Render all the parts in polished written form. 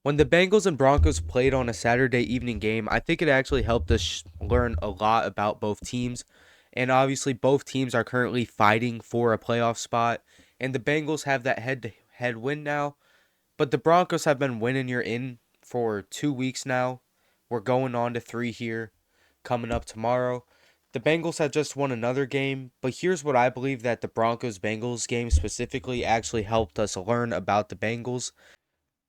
When the Bengals and Broncos played on a Saturday evening game, I think it actually helped us learn a lot about both teams. And obviously, both teams are currently fighting for a playoff spot. And the Bengals have that head to head win now. But the Broncos have been winning your in for 2 weeks now. We're going on to three here coming up tomorrow. The Bengals have just won another game, but here's what I believe that the Broncos Bengals game specifically actually helped us learn about the Bengals.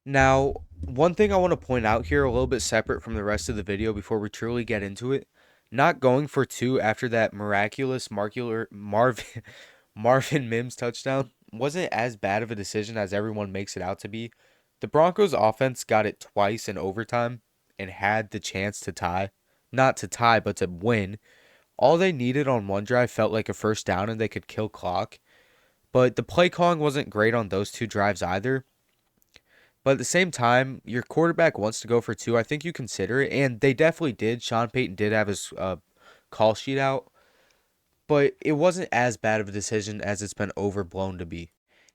Now, one thing I want to point out here, a little bit separate from the rest of the video before we truly get into it, not going for two after that miraculous Marvin Marvin Mims touchdown wasn't as bad of a decision as everyone makes it out to be. The Broncos offense got it twice in overtime and had the chance to tie. Not to tie, but to win. All they needed on one drive felt like a first down and they could kill clock. But the play calling wasn't great on those two drives either. But at the same time, your quarterback wants to go for two. I think you consider it, and they definitely did. Sean Payton did have his call sheet out, but it wasn't as bad of a decision as it's been overblown to be.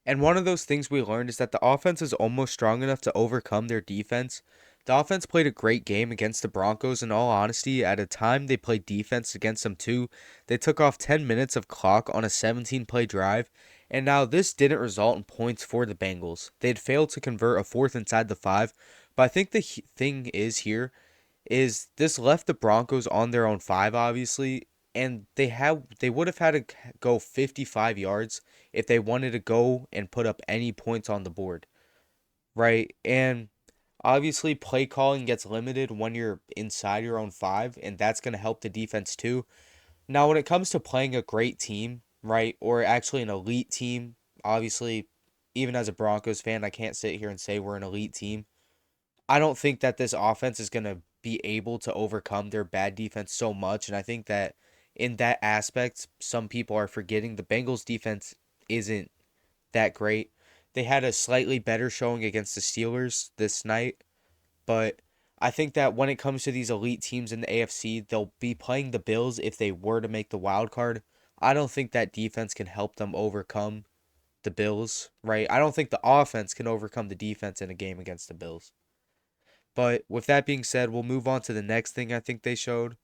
And one of those things we learned is that the offense is almost strong enough to overcome their defense. The offense played a great game against the Broncos, in all honesty. At a time, they played defense against them too. They took off 10 minutes of clock on a 17-play drive, and now this didn't result in points for the Bengals. They had failed to convert a fourth inside the five, but I think the thing is here is this left the Broncos on their own five, obviously, and they would have had to go 55 yards if they wanted to go and put up any points on the board, right? And obviously, play calling gets limited when you're inside your own five, and that's going to help the defense too. Now, when it comes to playing a great team, right, or actually an elite team, obviously, even as a Broncos fan, I can't sit here and say we're an elite team. I don't think that this offense is going to be able to overcome their bad defense so much. And I think that in that aspect, some people are forgetting the Bengals defense isn't that great. They had a slightly better showing against the Steelers this night, but I think that when it comes to these elite teams in the AFC, they'll be playing the Bills if they were to make the wild card. I don't think that defense can help them overcome the Bills, right? I don't think the offense can overcome the defense in a game against the Bills. But with that being said, we'll move on to the next thing I think they showed.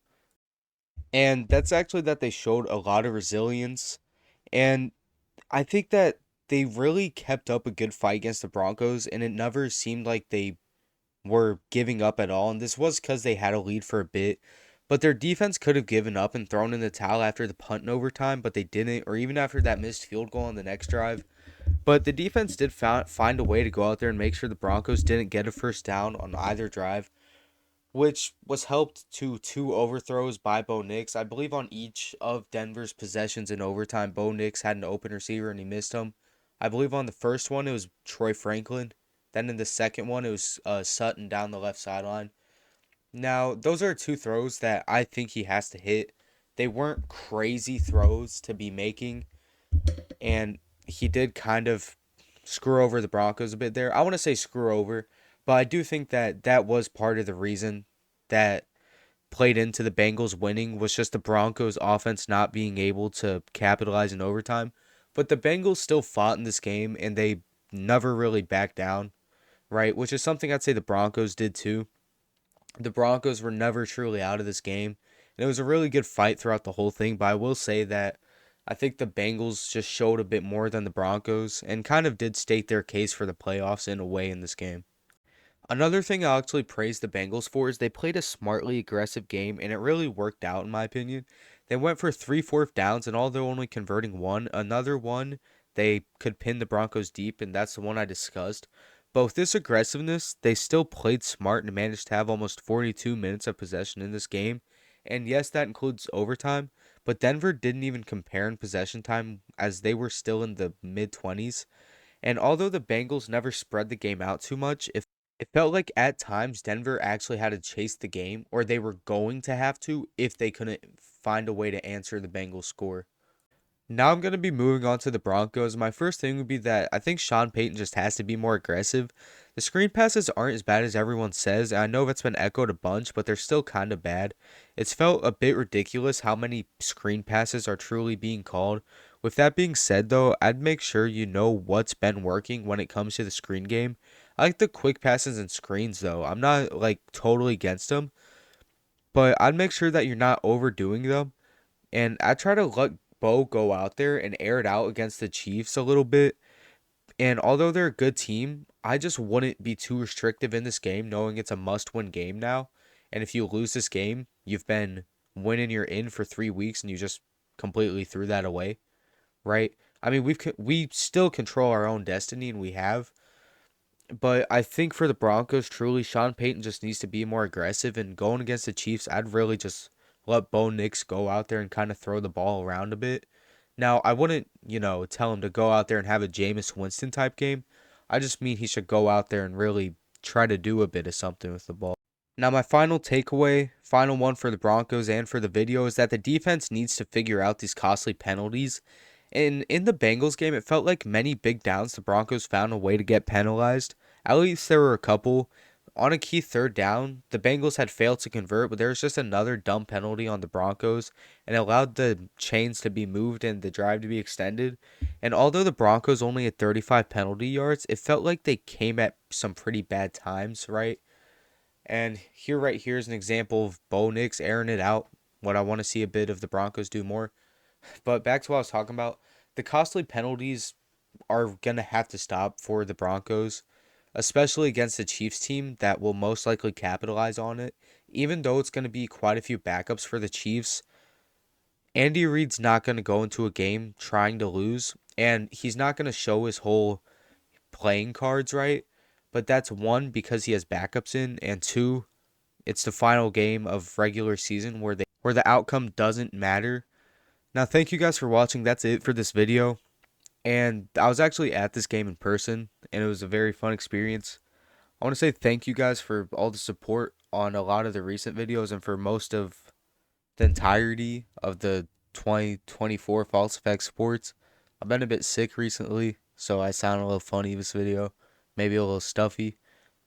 And that's actually that they showed a lot of resilience. And I think that they really kept up a good fight against the Broncos, and it never seemed like they were giving up at all. And this was because they had a lead for a bit. But their defense could have given up and thrown in the towel after the punt in overtime, but they didn't, or even after that missed field goal on the next drive. But the defense did find a way to go out there and make sure the Broncos didn't get a first down on either drive, which was helped to two overthrows by Bo Nix. I believe on each of Denver's possessions in overtime, Bo Nix had an open receiver and he missed him. I believe on the first one, it was Troy Franklin. Then in the second one, it was Sutton down the left sideline. Now, those are two throws that I think he has to hit. They weren't crazy throws to be making, and he did kind of screw over the Broncos a bit there. I want to say screw over, but I do think that that was part of the reason that played into the Bengals winning was just the Broncos offense not being able to capitalize in overtime. But the Bengals still fought in this game and they never really backed down, right? Which is something I'd say the Broncos did too. The Broncos were never truly out of this game. And it was a really good fight throughout the whole thing, but I will say that I think the Bengals just showed a bit more than the Broncos and kind of did state their case for the playoffs in a way in this game. Another thing I'll actually praise the Bengals for is they played a smartly aggressive game and it really worked out in my opinion. They went for three fourth downs and although only converting one, another one they could pin the Broncos deep and that's the one I discussed. But with this aggressiveness, they still played smart and managed to have almost 42 minutes of possession in this game. And yes, that includes overtime, but Denver didn't even compare in possession time as they were still in the mid 20s. And although the Bengals never spread the game out too much, it felt like at times Denver actually had to chase the game, or they were going to have to if they couldn't find a way to answer the Bengals score. Now I'm going to be moving on to the Broncos. My first thing would be that I think Sean Payton just has to be more aggressive. The screen passes aren't as bad as everyone says, and I know that's been echoed a bunch, but they're still kind of bad. It's felt a bit ridiculous how many screen passes are truly being called. With that being said, though, I'd make sure you know what's been working when it comes to the screen game. I like the quick passes and screens though. I'm not like totally against them, but I'd make sure that you're not overdoing them. And I try to let Bo go out there and air it out against the Chiefs a little bit. And although they're a good team, I just wouldn't be too restrictive in this game, knowing it's a must-win game now. And if you lose this game, you've been winning your in for 3 weeks, and you just completely threw that away, right? I mean, we still control our own destiny, and we have. But I think for the Broncos, truly, Sean Payton just needs to be more aggressive. And going against the Chiefs, I'd really just let Bo Nix go out there and kind of throw the ball around a bit. Now, I wouldn't, tell him to go out there and have a Jameis Winston type game. I just mean he should go out there and really try to do a bit of something with the ball. Now, my final takeaway, final one for the Broncos and for the video, is that the defense needs to figure out these costly penalties. And in the Bengals game, it felt like many big downs the Broncos found a way to get penalized. At least there were a couple. On a key third down, the Bengals had failed to convert, but there was just another dumb penalty on the Broncos and allowed the chains to be moved and the drive to be extended. And although the Broncos only had 35 penalty yards, it felt like they came at some pretty bad times, right? And right here is an example of Bo Nix airing it out. What I want to see a bit of the Broncos do more. But back to what I was talking about, the costly penalties are going to have to stop for the Broncos, especially against the Chiefs team that will most likely capitalize on it. Even though it's going to be quite a few backups for the Chiefs, Andy Reid's not going to go into a game trying to lose, and he's not going to show his whole playing cards right. But that's one, because he has backups in, and two, it's the final game of regular season where the outcome doesn't matter. Now, thank you guys for watching. That's it for this video. And I was actually at this game in person, and it was a very fun experience. I want to say thank you guys for all the support on a lot of the recent videos and for most of the entirety of the 2024 False Effect Sports. I've been a bit sick recently, so I sound a little funny this video, maybe a little stuffy.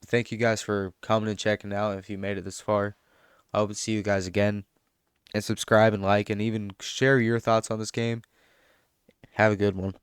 But thank you guys for coming and checking out. If you made it this far, I hope to see you guys again. And subscribe and like and even share your thoughts on this game. Have a good one.